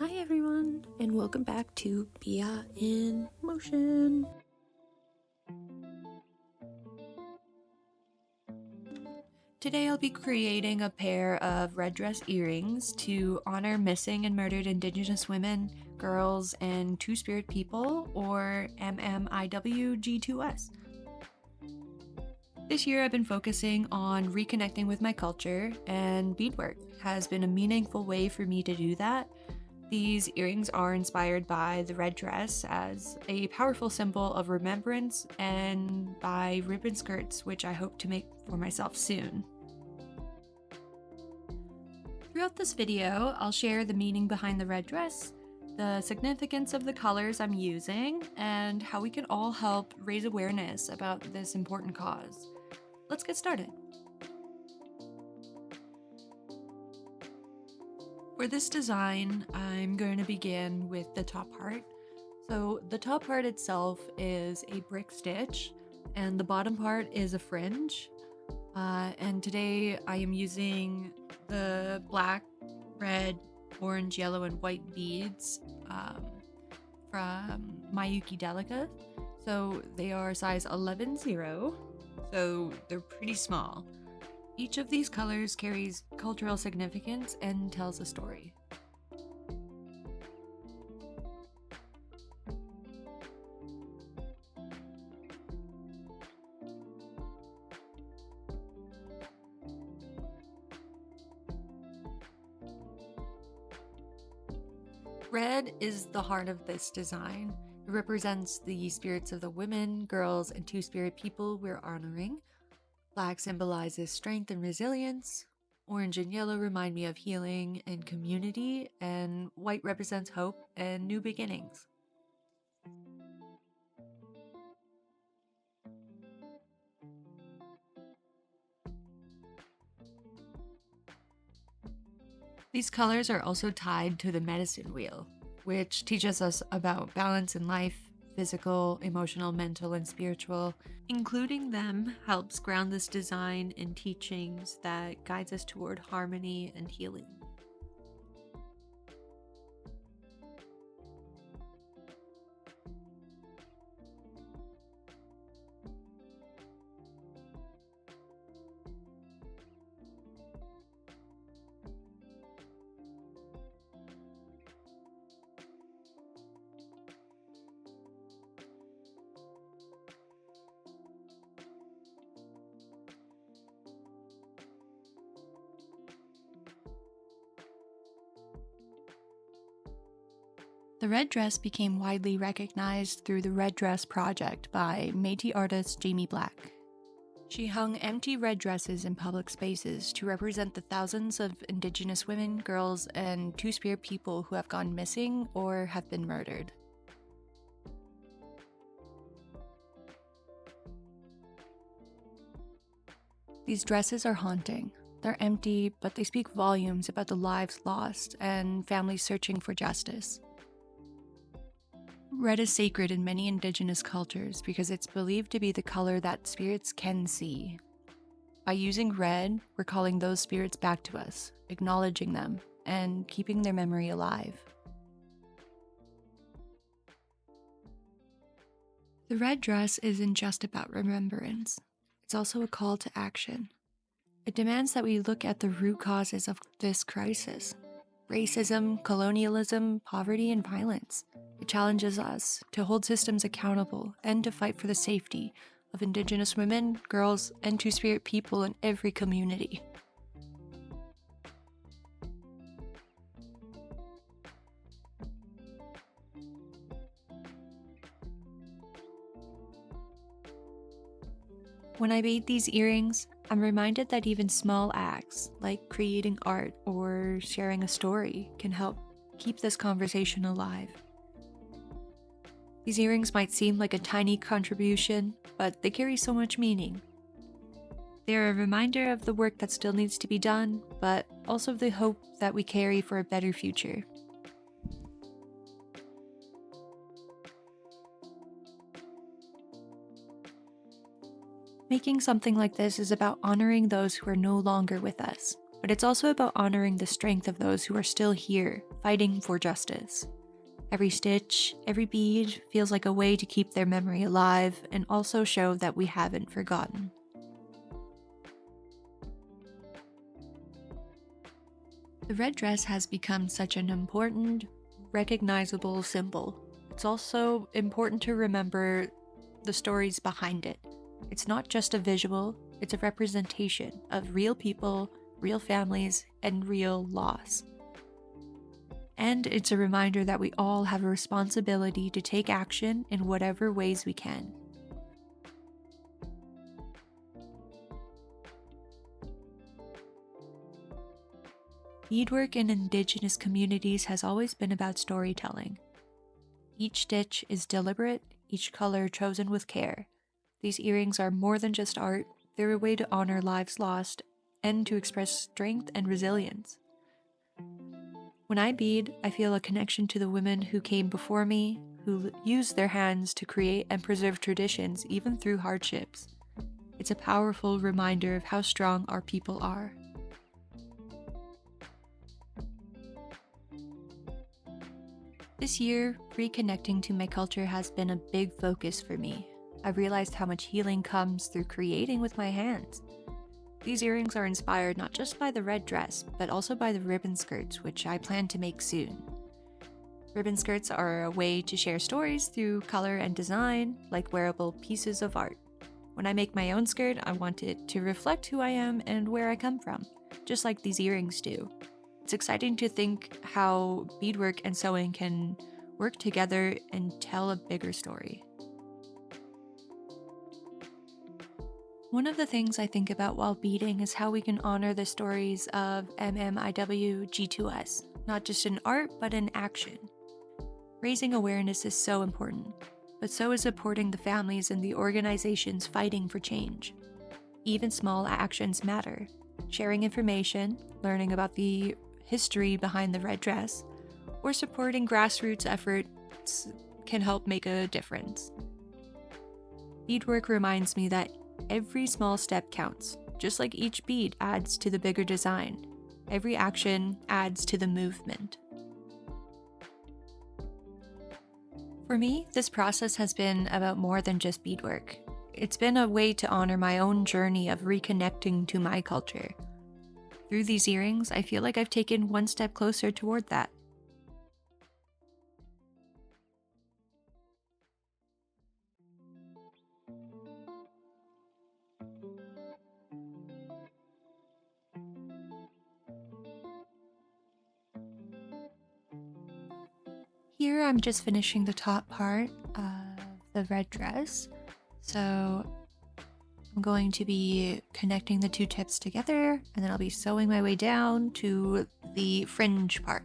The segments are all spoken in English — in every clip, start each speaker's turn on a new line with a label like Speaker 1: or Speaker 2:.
Speaker 1: Hi everyone, and welcome back to Bia in Motion. Today I'll be creating a pair of red dress earrings to honor missing and murdered Indigenous women, girls, and Two-Spirit people, or MMIWG2S. This year I've been focusing on reconnecting with my culture, and beadwork has been a meaningful way for me to do that. These earrings are inspired by the red dress as a powerful symbol of remembrance and by ribbon skirts, which I hope to make for myself soon. Throughout this video, I'll share the meaning behind the red dress, the significance of the colors I'm using, and how we can all help raise awareness about this important cause. Let's get started. For this design, I'm going to begin with the top part. So the top part itself is a brick stitch, and the bottom part is a fringe. And today I am using the black, red, orange, yellow, and white beads from MMIWG2S. So they are size 11-0, so they're pretty small. Each of these colors carries cultural significance and tells a story. Red is the heart of this design. It represents the spirits of the women, girls, and Two-Spirit people we're honoring. Black symbolizes strength and resilience. Orange and yellow remind me of healing and community, and white represents hope and new beginnings. These colors are also tied to the medicine wheel, which teaches us about balance in life, physical, emotional, mental, and spiritual. Including them helps ground this design in teachings that guides us toward harmony and healing. The red dress became widely recognized through the Red Dress Project by Métis artist Jamie Black. She hung empty red dresses in public spaces to represent the thousands of Indigenous women, girls, and Two-Spirit people who have gone missing or have been murdered. These dresses are haunting. They're empty, but they speak volumes about the lives lost and families searching for justice. Red is sacred in many Indigenous cultures because it's believed to be the color that spirits can see. By using red, we're calling those spirits back to us, acknowledging them, and keeping their memory alive. The red dress isn't just about remembrance. It's also a call to action. It demands that we look at the root causes of this crisis: racism, colonialism, poverty, and violence. It challenges us to hold systems accountable and to fight for the safety of Indigenous women, girls, and Two-Spirit people in every community. When I made these earrings, I'm reminded that even small acts, like creating art or sharing a story, can help keep this conversation alive. These earrings might seem like a tiny contribution, but they carry so much meaning. They're a reminder of the work that still needs to be done, but also of the hope that we carry for a better future. Making something like this is about honoring those who are no longer with us, but it's also about honoring the strength of those who are still here, fighting for justice. Every stitch, every bead feels like a way to keep their memory alive and also show that we haven't forgotten. The red dress has become such an important, recognizable symbol. It's also important to remember the stories behind it. It's not just a visual, it's a representation of real people, real families, and real loss. And it's a reminder that we all have a responsibility to take action in whatever ways we can. Beadwork in Indigenous communities has always been about storytelling. Each stitch is deliberate, each color chosen with care. These earrings are more than just art, they're a way to honor lives lost and to express strength and resilience. When I bead, I feel a connection to the women who came before me, who used their hands to create and preserve traditions even through hardships. It's a powerful reminder of how strong our people are. This year, reconnecting to my culture has been a big focus for me. I've realized how much healing comes through creating with my hands. These earrings are inspired not just by the red dress, but also by the ribbon skirts, which I plan to make soon. Ribbon skirts are a way to share stories through color and design, like wearable pieces of art. When I make my own skirt, I want it to reflect who I am and where I come from, just like these earrings do. It's exciting to think how beadwork and sewing can work together and tell a bigger story. One of the things I think about while beading is how we can honor the stories of MMIWG2S, not just in art, but in action. Raising awareness is so important, but so is supporting the families and the organizations fighting for change. Even small actions matter. Sharing information, learning about the history behind the red dress, or supporting grassroots efforts can help make a difference. Beadwork reminds me that every small step counts, just like each bead adds to the bigger design. Every action adds to the movement. For me, this process has been about more than just beadwork. It's been a way to honor my own journey of reconnecting to my culture. Through these earrings, I feel like I've taken one step closer toward that. Here I'm just finishing the top part of the red dress. So I'm going to be connecting the two tips together, and then I'll be sewing my way down to the fringe part.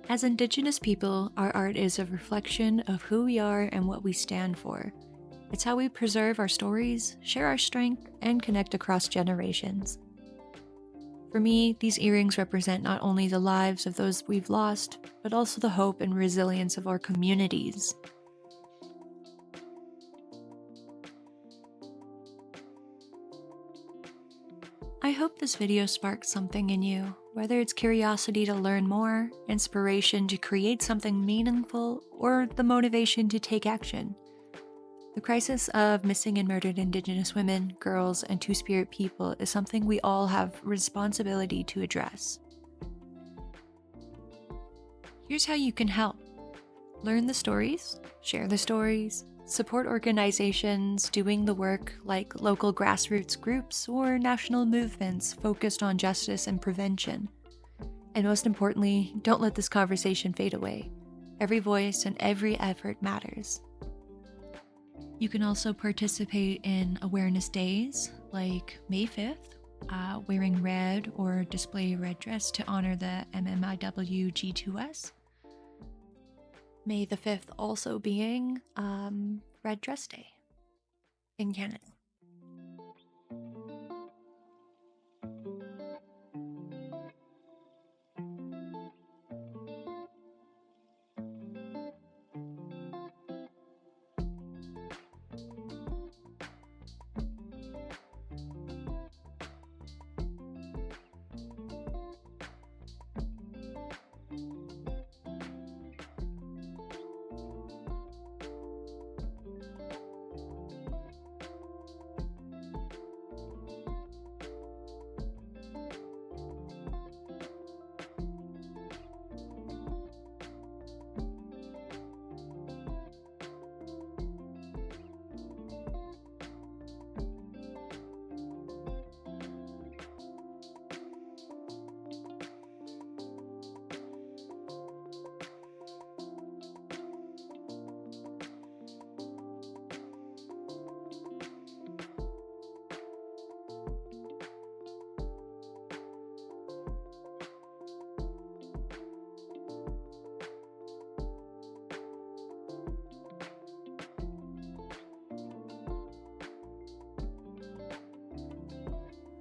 Speaker 1: As Indigenous people, our art is a reflection of who we are and what we stand for. It's how we preserve our stories, share our strength, and connect across generations. For me, these earrings represent not only the lives of those we've lost, but also the hope and resilience of our communities. I hope this video sparked something in you, whether it's curiosity to learn more, inspiration to create something meaningful, or the motivation to take action. The crisis of missing and murdered Indigenous women, girls, and Two-Spirit people is something we all have responsibility to address. Here's how you can help. Learn the stories, share the stories, support organizations doing the work like local grassroots groups or national movements focused on justice and prevention. And most importantly, don't let this conversation fade away. Every voice and every effort matters. You can also participate in awareness days like May 5th, wearing red or display a red dress to honor the MMIWG2S. May the 5th also being Red Dress Day in Canada.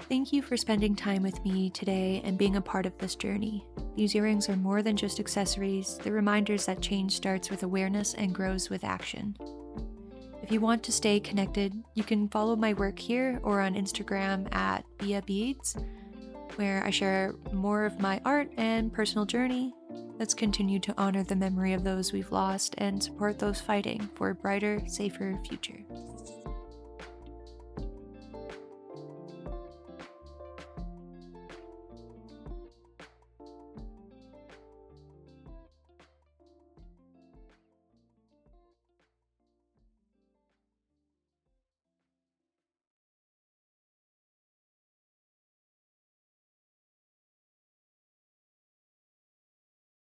Speaker 1: Thank you for spending time with me today and being a part of this journey. These earrings are more than just accessories, they're reminders that change starts with awareness and grows with action. If you want to stay connected, you can follow my work here or on Instagram at Beads, where I share more of my art and personal journey. Let's continue to honor the memory of those we've lost and support those fighting for a brighter, safer future.